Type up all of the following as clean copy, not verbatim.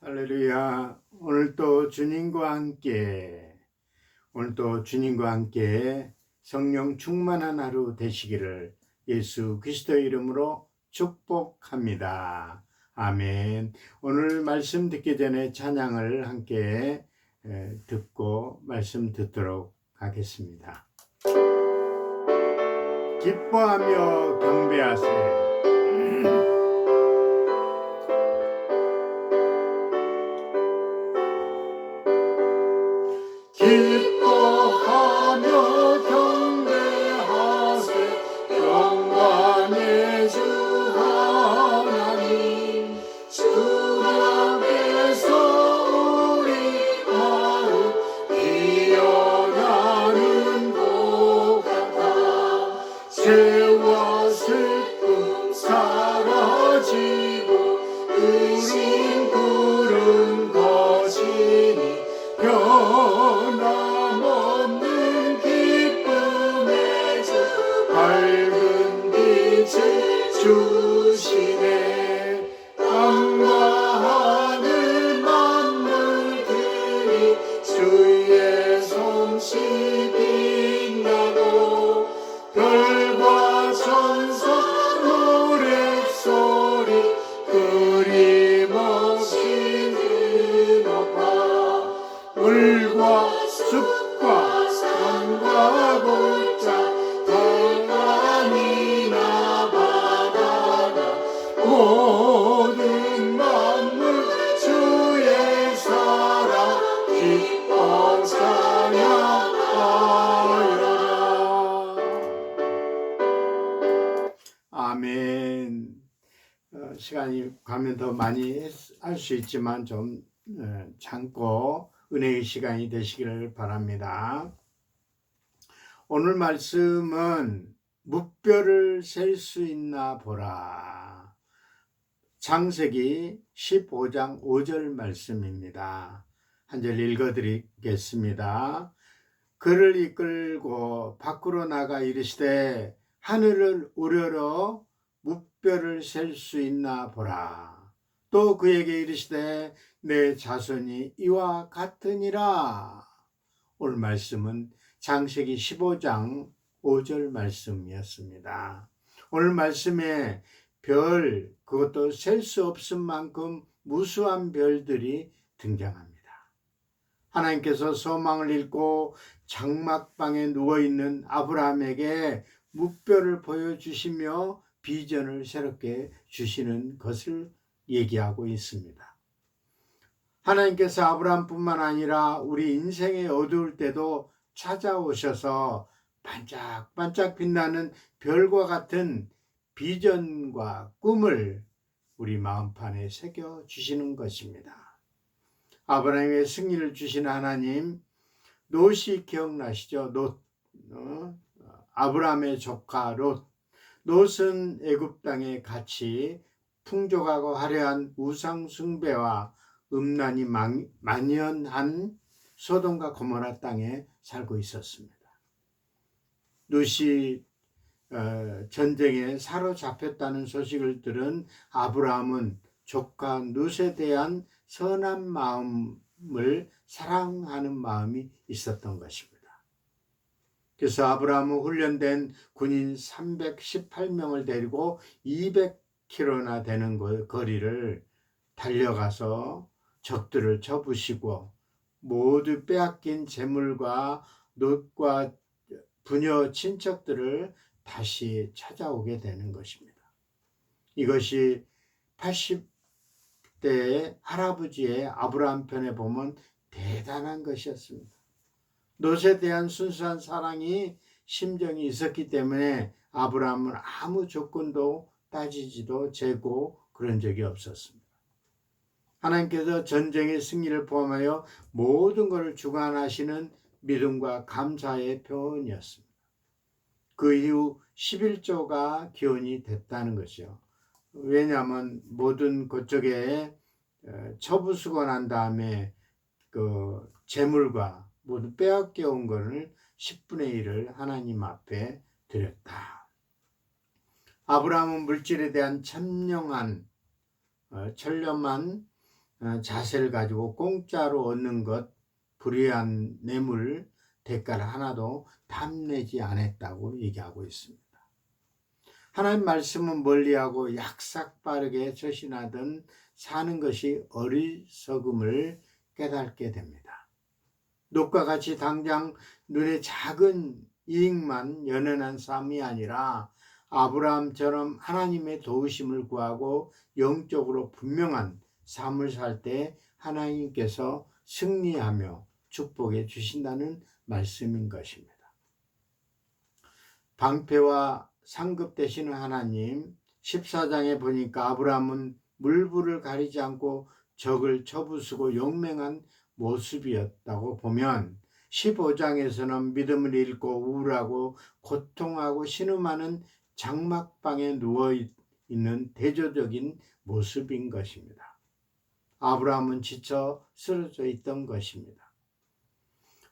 할렐루야. 오늘도 주님과 함께 성령 충만한 하루 되시기를 예수 그리스도의 이름으로 축복합니다. 아멘. 오늘 말씀 듣기 전에 찬양을 함께 듣고 말씀 듣도록 하겠습니다. 기뻐하며 경배하세. 기뻐하며 경배하세. 영광의 주 하나님, 주님께서 우리 마음 피어나는 것 같아. 죄와 슬픔 사라지고 의심 구름 거지니 변함없는 기쁨의 주, 밝은 빛을 주시네. 땅과 하늘 만물들이 주의 솜씨 빛나고, 별과 천사 노랫소리 끊임없이 들어봐. 물과 숲과 산과 골짜, 바람이나 바다나 모든 만물 주의 사랑 기뻐 찬양하여라. 아멘. 시간이 가면 더 많이 할 수 있지만 좀 참고 은혜의 시간이 되시기를 바랍니다. 오늘 말씀은 무뼈를 셀 수 있나 보라. 창세기 15장 5절 말씀입니다. 한 절 읽어드리겠습니다. 그를 이끌고 밖으로 나가 이르시되 하늘을 우러러 무뼈를 셀 수 있나 보라. 또 그에게 이르시되 내 자손이 이와 같으니라. 오늘 말씀은 창세기 15장 5절 말씀이었습니다. 오늘 말씀에 별, 그것도 셀 수 없을 만큼 무수한 별들이 등장합니다. 하나님께서 소망을 잃고 장막방에 누워있는 아브라함에게 무뼈를 보여주시며 비전을 새롭게 주시는 것을 얘기하고 있습니다. 하나님께서 아브라함뿐만 아니라 우리 인생의 어두울 때도 찾아오셔서 반짝반짝 빛나는 별과 같은 비전과 꿈을 우리 마음판에 새겨 주시는 것입니다. 아브라함의 승리를 주신 하나님, 롯이 기억나시죠? 아브라함의 조카 롯. 롯은 애굽 땅에 갇히 풍족하고 화려한 우상 숭배와 음란이 만연한 소돔과 고모라 땅에 살고 있었습니다. 롯이 전쟁에 사로잡혔다는 소식을 들은 아브라함은 조카 롯에 대한 선한 마음을 사랑하는 마음이 있었던 것입니다. 그래서 아브라함은 훈련된 군인 318명을 데리고 200km나 되는 거리를 달려가서 적들을 쳐부시고 모두 빼앗긴 재물과 롯과 부녀 친척들을 다시 찾아오게 되는 것입니다. 이것이 80대의 할아버지의 아브라함 편에 보면 대단한 것이었습니다. 롯에 대한 순수한 사랑이 심정이 있었기 때문에 아브라함은 아무 조건도 따지지도 재고 그런 적이 없었습니다. 하나님께서 전쟁의 승리를 포함하여 모든 것을 주관하시는 믿음과 감사의 표현이었습니다. 그 이후 11조가 기원이 됐다는 것이요. 왜냐하면 모든 그쪽에 처부수고 난 다음에 그 재물과 모두 빼앗겨 온 것을 10분의 1을 하나님 앞에 드렸다. 아브라함은 물질에 대한 천명한 자세를 가지고 공짜로 얻는 것, 불의한 뇌물, 대가를 하나도 탐내지 않았다고 얘기하고 있습니다. 하나님 말씀은 멀리하고 약삭빠르게 처신하던 사는 것이 어리석음을 깨닫게 됩니다. 놋과 같이 당장 눈에 작은 이익만 연연한 삶이 아니라 아브라함처럼 하나님의 도우심을 구하고 영적으로 분명한 삶을 살 때 하나님께서 승리하며 축복해 주신다는 말씀인 것입니다. 방패와 상급 되시는 하나님, 14장에 보니까 아브라함은 물불을 가리지 않고 적을 쳐부수고 용맹한 모습이었다고 보면 15장에서는 믿음을 잃고 우울하고 고통하고 신음하는 장막방에 누워있는 대조적인 모습인 것입니다. 아브라함은 지쳐 쓰러져 있던 것입니다.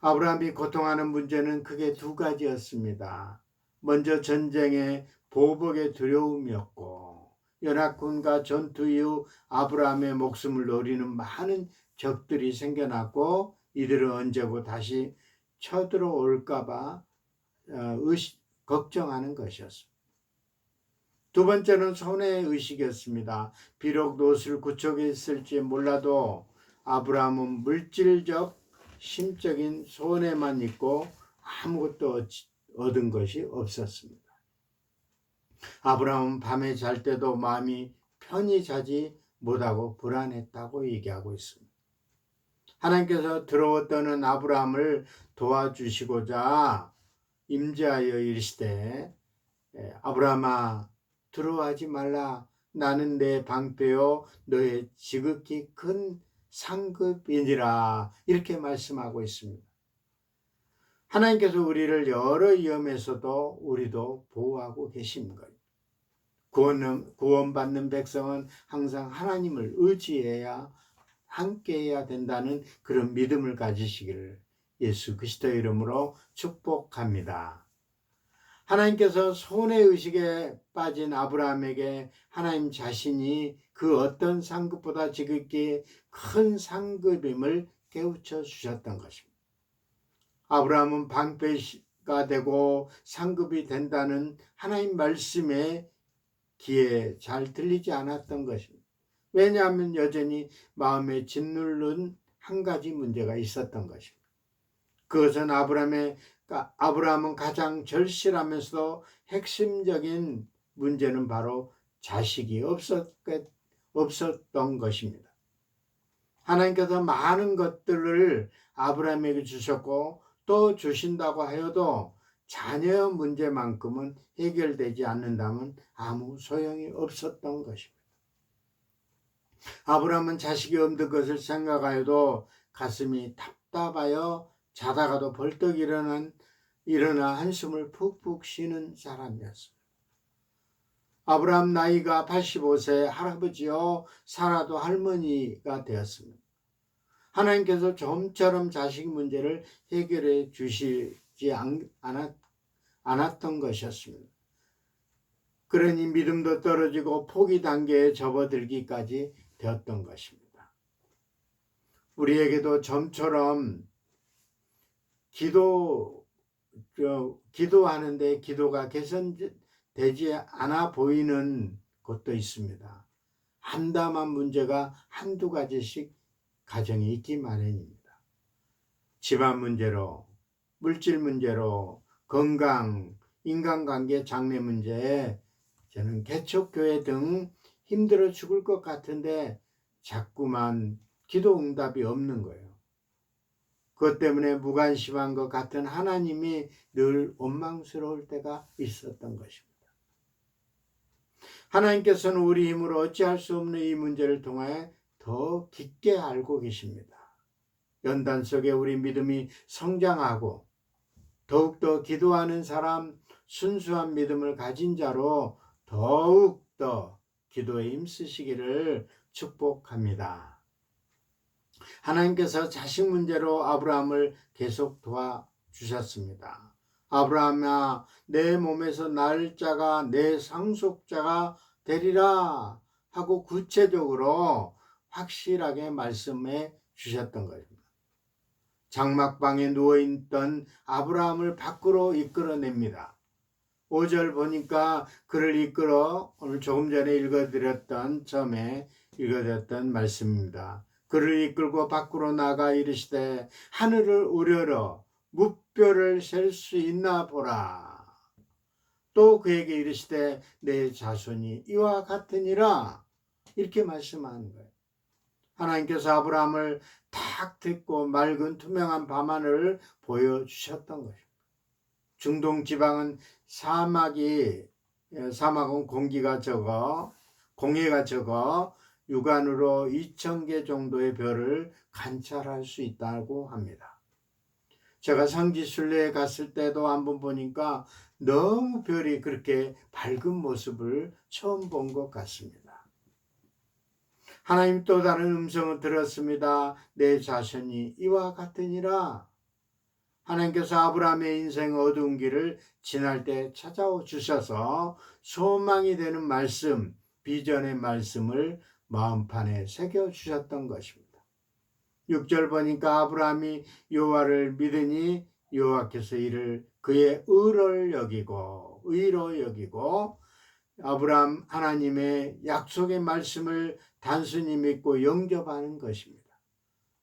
아브라함이 고통하는 문제는 크게 두 가지였습니다. 먼저 전쟁의 보복의 두려움이었고, 연합군과 전투 이후 아브라함의 목숨을 노리는 많은 적들이 생겨났고, 이들은 언제고 다시 쳐들어올까봐 걱정하는 것이었습니다. 두 번째는 손해의 의식이었습니다. 비록 롯을 구속했을지 몰라도 아브라함은 물질적, 심적인 손해만 있고 아무것도 얻은 것이 없었습니다. 아브라함은 밤에 잘 때도 마음이 편히 자지 못하고 불안했다고 얘기하고 있습니다. 하나님께서 더러웠던 아브라함을 도와주시고자 임재하여 이르시되 아브라함아 두려워하지 말라. 나는 내 방패요 너의 지극히 큰 상급이니라. 이렇게 말씀하고 있습니다. 하나님께서 우리를 여러 위험에서도 우리도 보호하고 계신 거예요. 구원받는 백성은 항상 하나님을 의지해야 함께해야 된다는 그런 믿음을 가지시기를 예수 그리스도의 이름으로 축복합니다. 하나님께서 손해의식에 빠진 아브라함에게 하나님 자신이 그 어떤 상급보다 지극히 큰 상급임을 깨우쳐 주셨던 것입니다. 아브라함은 방패가 되고 상급이 된다는 하나님 말씀에 귀에 잘 들리지 않았던 것입니다. 왜냐하면 여전히 마음에 짓누른 한 가지 문제가 있었던 것입니다. 그것은 아브라함은 가장 절실하면서도 핵심적인 문제는 바로 자식이 없었던 것입니다. 하나님께서 많은 것들을 아브라함에게 주셨고 또 주신다고 하여도 자녀 문제만큼은 해결되지 않는다면 아무 소용이 없었던 것입니다. 아브라함은 자식이 없는 것을 생각하여도 가슴이 답답하여 자다가도 벌떡 일어나 한숨을 푹푹 쉬는 사람이었습니다. 아브라함 나이가 85세 할아버지요 사라도 할머니가 되었습니다. 하나님께서 좀처럼 자식 문제를 해결해 주시지 않았던 것이었습니다. 그러니 믿음도 떨어지고 포기 단계에 접어들기까지 되었던 것입니다. 우리에게도 좀처럼 기도하는데 기도가 개선되지 않아 보이는 것도 있습니다. 암담한 문제가 한두 가지씩 가정에 있기 마련입니다. 집안 문제로, 물질 문제로, 건강, 인간관계 장래 문제에 저는 개척교회 등 힘들어 죽을 것 같은데 자꾸만 기도 응답이 없는 거예요. 그것 때문에 무관심한 것 같은 하나님이 늘 원망스러울 때가 있었던 것입니다. 하나님께서는 우리 힘으로 어찌할 수 없는 이 문제를 통해 더 깊게 알고 계십니다. 연단 속에 우리 믿음이 성장하고 더욱더 기도하는 사람, 순수한 믿음을 가진 자로 더욱더 기도에 힘쓰시기를 축복합니다. 하나님께서 자식 문제로 아브라함을 계속 도와주셨습니다. 아브라함아 내 몸에서 날 자가 내 상속자가 되리라 하고 구체적으로 확실하게 말씀해 주셨던 것입니다. 장막방에 누워있던 아브라함을 밖으로 이끌어냅니다. 5절 보니까 그를 이끌어 오늘 조금 전에 처음에 읽어드렸던 말씀입니다. 그를 이끌고 밖으로 나가 이르시되 하늘을 우러러 무뼈를 셀 수 있나 보라. 또 그에게 이르시되 내 자손이 이와 같으니라. 이렇게 말씀하는 거예요. 하나님께서 아브라함을 탁 듣고 맑은 투명한 밤하늘을 보여주셨던 것입니다. 중동 지방은 사막은 공해가 적어 육안으로 2,000개 정도의 별을 관찰할 수 있다고 합니다. 제가 성지순례에 갔을 때도 한번 보니까 너무 별이 그렇게 밝은 모습을 처음 본 것 같습니다. 하나님 또 다른 음성을 들었습니다. 내 자손이 이와 같으니라. 하나님께서 아브라함의 인생 어두운 길을 지날 때 찾아오 주셔서 소망이 되는 말씀, 비전의 말씀을 마음판에 새겨 주셨던 것입니다. 6절 보니까 아브라함이 여호와를 믿으니 여호와께서 이를 그의 의로 여기고 아브라함 하나님의 약속의 말씀을 단순히 믿고 영접하는 것입니다.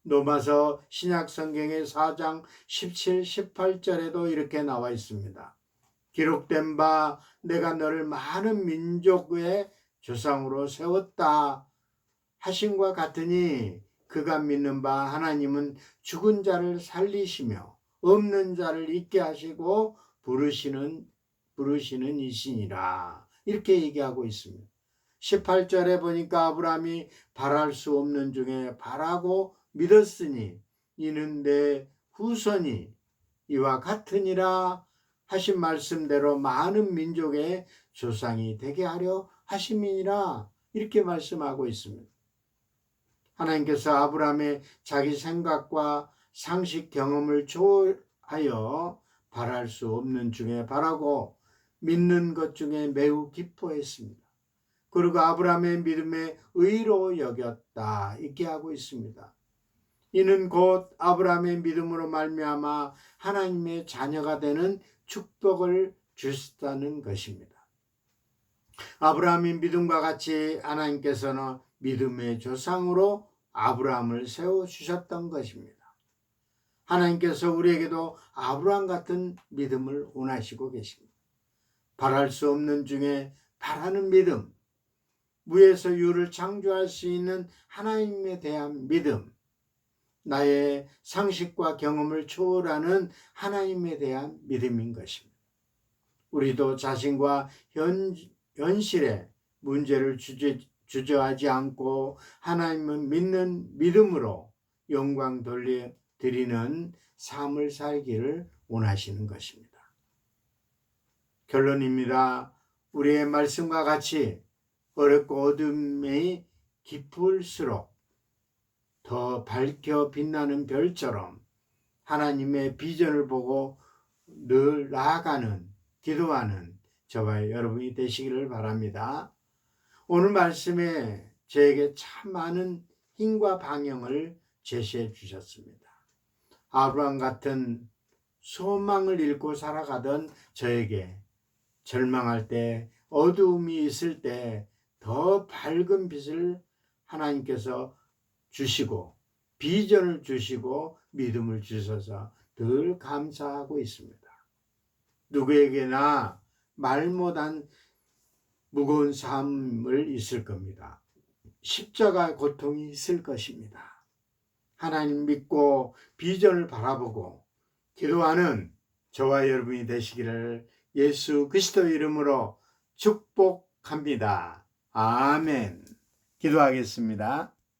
로마서 신약 성경의 4장 17, 18절에도 이렇게 나와 있습니다. 기록된 바 내가 너를 많은 민족의 조상으로 세웠다 하신과 같으니 그가 믿는 바 하나님은 죽은 자를 살리시며 없는 자를 있게 하시고 부르시는 이시니라. 이렇게 얘기하고 있습니다. 18절에 보니까 아브라함이 바랄 수 없는 중에 바라고 믿었으니 이는 내 후손이 이와 같으니라 하신 말씀대로 많은 민족의 조상이 되게 하려 하심이니라. 이렇게 말씀하고 있습니다. 하나님께서 아브라함의 자기 생각과 상식 경험을 초월하여 바랄 수 없는 중에 바라고 믿는 것 중에 매우 기뻐했습니다. 그리고 아브라함의 믿음에 의로 여겼다. 이렇게 하고 있습니다. 이는 곧 아브라함의 믿음으로 말미암아 하나님의 자녀가 되는 축복을 주셨다는 것입니다. 아브라함의 믿음과 같이 하나님께서는 믿음의 조상으로 아브라함을 세워주셨던 것입니다. 하나님께서 우리에게도 아브라함 같은 믿음을 원하시고 계십니다. 바랄 수 없는 중에 바라는 믿음, 무에서 유를 창조할 수 있는 하나님에 대한 믿음, 나의 상식과 경험을 초월하는 하나님에 대한 믿음인 것입니다. 우리도 자신과 현실의 문제를 주저하지 않고 하나님을 믿는 믿음으로 영광 드리는 삶을 살기를 원하시는 것입니다. 결론입니다. 우리의 말씀과 같이 어렵고 어둠이 깊을수록 더 밝혀 빛나는 별처럼 하나님의 비전을 보고 늘 나아가는, 기도하는 저와 여러분이 되시기를 바랍니다. 오늘 말씀에 저에게 참 많은 힘과 방향을 제시해 주셨습니다. 아브라함 같은 소망을 잃고 살아가던 저에게 절망할 때, 어두움이 있을 때 더 밝은 빛을 하나님께서 주시고 비전을 주시고 믿음을 주셔서 늘 감사하고 있습니다. 누구에게나 말 못한 무거운 삶을 있을 겁니다. 십자가 고통이 있을 것입니다. 하나님 믿고 비전을 바라보고 기도하는 저와 여러분이 되시기를 예수 그리스도 이름으로 축복합니다. 아멘. 기도하겠습니다.